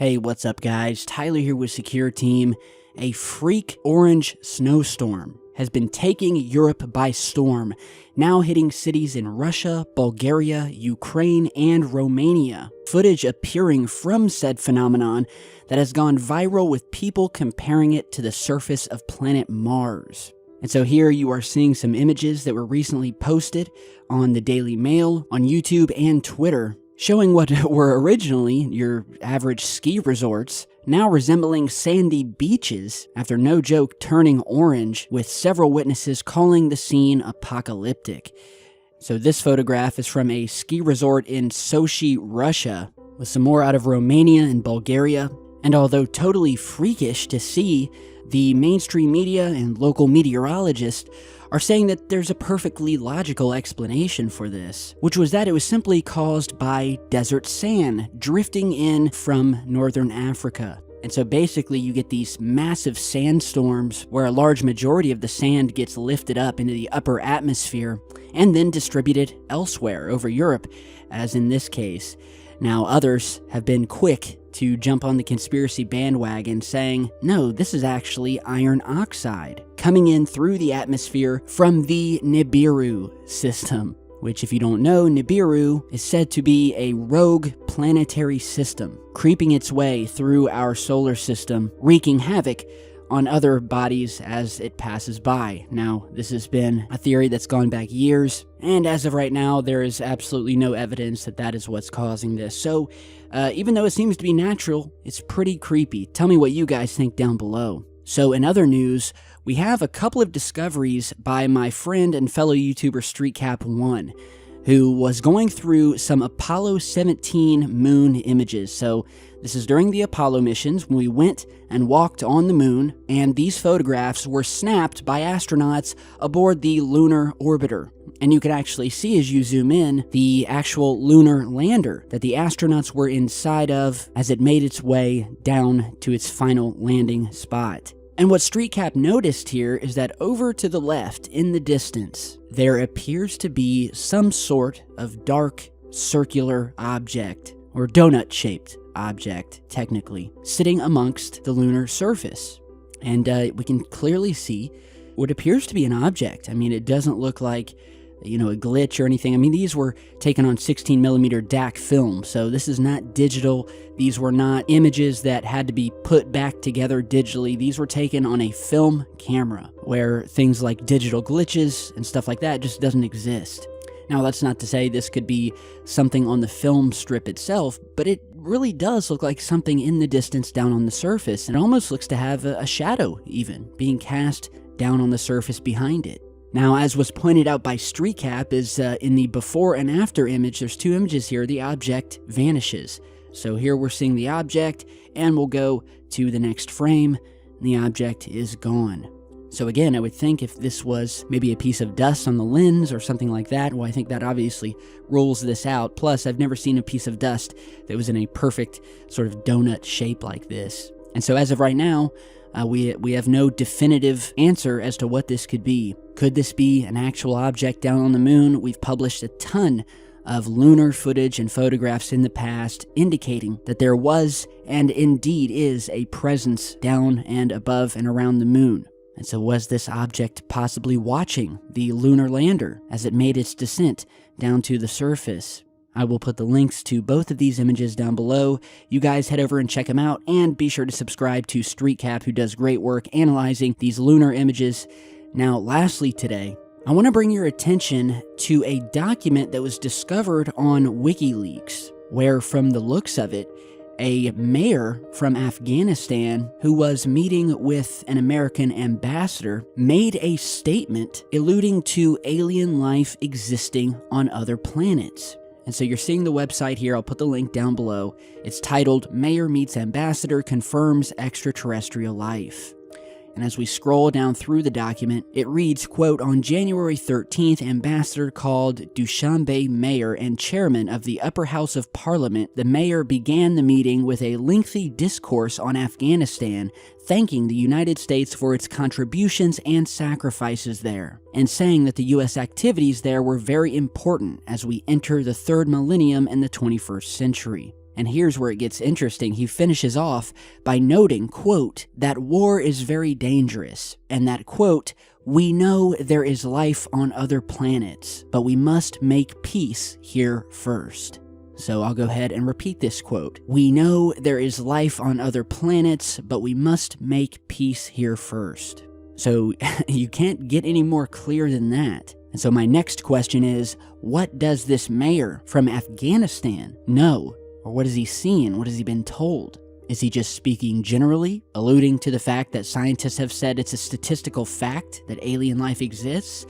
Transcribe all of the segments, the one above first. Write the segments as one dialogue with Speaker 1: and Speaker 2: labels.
Speaker 1: Hey, what's up guys? Tyler here with Secure Team. A freak orange snowstorm has been taking Europe by storm, now hitting cities in Russia, Bulgaria, Ukraine, and Romania. Footage appearing from said phenomenon that has gone viral with people comparing it to the surface of planet Mars. And so here you are seeing some images that were recently posted on the Daily Mail, on YouTube, and Twitter, showing what were originally your average ski resorts, now resembling sandy beaches after, no joke, turning orange, with several witnesses calling the scene apocalyptic. So this photograph is from a ski resort in Sochi, Russia, with some more out of Romania and Bulgaria. And although totally freakish to see, the mainstream media and local meteorologists are saying that there's a perfectly logical explanation for this, which was that it was simply caused by desert sand drifting in from northern Africa. And so basically you get these massive sandstorms where a large majority of the sand gets lifted up into the upper atmosphere and then distributed elsewhere over Europe, as in this case. Now, others have been quick to jump on the conspiracy bandwagon, saying, no, this is actually iron oxide coming in through the atmosphere from the Nibiru system, which, if you don't know, Nibiru is said to be a rogue planetary system, creeping its way through our solar system, wreaking havoc on other bodies as it passes by. Now, this has been a theory that's gone back years, and as of right now, there is absolutely no evidence that that is what's causing this. So, even though it seems to be natural, it's pretty creepy. Tell me what you guys think down below. So, in other news, we have a couple of discoveries by my friend and fellow YouTuber StreetCap1, who was going through some Apollo 17 moon images. So this is during the Apollo missions when we went and walked on the moon, and these photographs were snapped by astronauts aboard the lunar orbiter. And you can actually see, as you zoom in, the actual lunar lander that the astronauts were inside of as it made its way down to its final landing spot. And what StreetCap noticed here is that over to the left, in the distance, there appears to be some sort of dark circular object, or donut-shaped object, technically, sitting amongst the lunar surface. And we can clearly see what appears to be an object. I mean, it doesn't look like, a glitch or anything. I mean, these were taken on 16mm DAC film, so this is not digital. These were not images that had to be put back together digitally. These were taken on a film camera, where things like digital glitches and stuff like that just doesn't exist. Now, that's not to say this could be something on the film strip itself, but it really does look like something in the distance down on the surface. It almost looks to have a shadow, even, being cast down on the surface behind it. Now, as was pointed out by StreetCap, is in the before and after image, there's two images here, the object vanishes. So here we're seeing the object, and we'll go to the next frame, and the object is gone. So again, I would think if this was maybe a piece of dust on the lens or something like that, well, I think that obviously rules this out. Plus, I've never seen a piece of dust that was in a perfect sort of donut shape like this. And so as of right now, we have no definitive answer as to what this could be. Could this be an actual object down on the moon? We've published a ton of lunar footage and photographs in the past indicating that there was and indeed is a presence down and above and around the moon. And so was this object possibly watching the lunar lander as it made its descent down to the surface? I will put the links to both of these images down below. You guys head over and check them out, and be sure to subscribe to StreetCap, who does great work analyzing these lunar images. Now, lastly today, I want to bring your attention to a document that was discovered on WikiLeaks, where from the looks of it, a mayor from Afghanistan who was meeting with an American ambassador made a statement alluding to alien life existing on other planets. And so you're seeing the website here. I'll put the link down below. It's titled, Mayor Meets Ambassador Confirms Extraterrestrial Life. And as we scroll down through the document, it reads, quote, on January 13th, Ambassador called Dushanbe Mayor and Chairman of the Upper House of Parliament. The mayor began the meeting with a lengthy discourse on Afghanistan, thanking the United States for its contributions and sacrifices there, and saying that the U.S. activities there were very important as we enter the third millennium in the 21st century. And here's where it gets interesting. He finishes off by noting, quote, that war is very dangerous, and that, quote, we know there is life on other planets, but we must make peace here first. So I'll go ahead and repeat this quote. We know there is life on other planets, but we must make peace here first. So you can't get any more clear than that. And so my next question is, what does this mayor from Afghanistan know? Or what has he seen? What has he been told? Is he just speaking generally, alluding to the fact that scientists have said it's a statistical fact that alien life exists?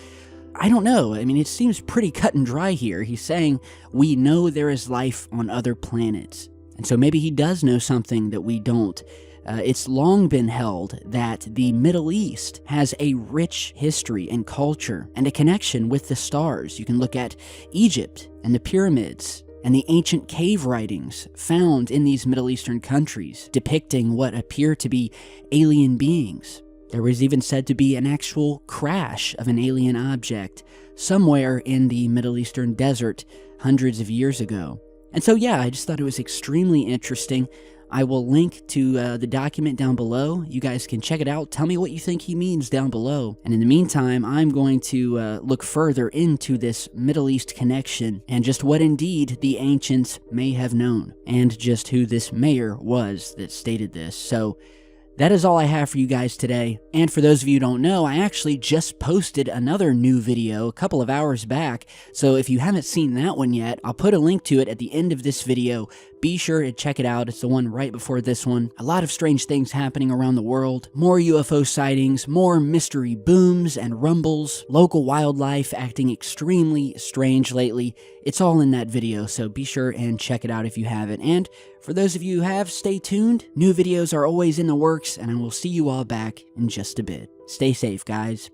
Speaker 1: I don't know. I mean, it seems pretty cut and dry here. He's saying, we know there is life on other planets. And so maybe he does know something that we don't. It's long been held that the Middle East has a rich history and culture and a connection with the stars. You can look at Egypt and the pyramids and the ancient cave writings found in these Middle Eastern countries depicting what appear to be alien beings. There was even said to be an actual crash of an alien object somewhere in the Middle Eastern desert hundreds of years ago. And so yeah, I just thought it was extremely interesting. I will link to the document down below. You guys can check it out. Tell me what you think he means down below. And in the meantime, I'm going to look further into this Middle East connection and just what indeed the ancients may have known, and just who this mayor was that stated this. So that is all I have for you guys today. And for those of you who don't know, I actually just posted another new video a couple of hours back. So if you haven't seen that one yet, I'll put a link to it at the end of this video. Be sure to check it out. It's the one right before this one. A lot of strange things happening around the world. More UFO sightings, more mystery booms and rumbles, local wildlife acting extremely strange lately. It's all in that video, so be sure and check it out if you haven't. And for those of you who have, stay tuned. New videos are always in the works, and I will see you all back in just a bit. Stay safe, guys.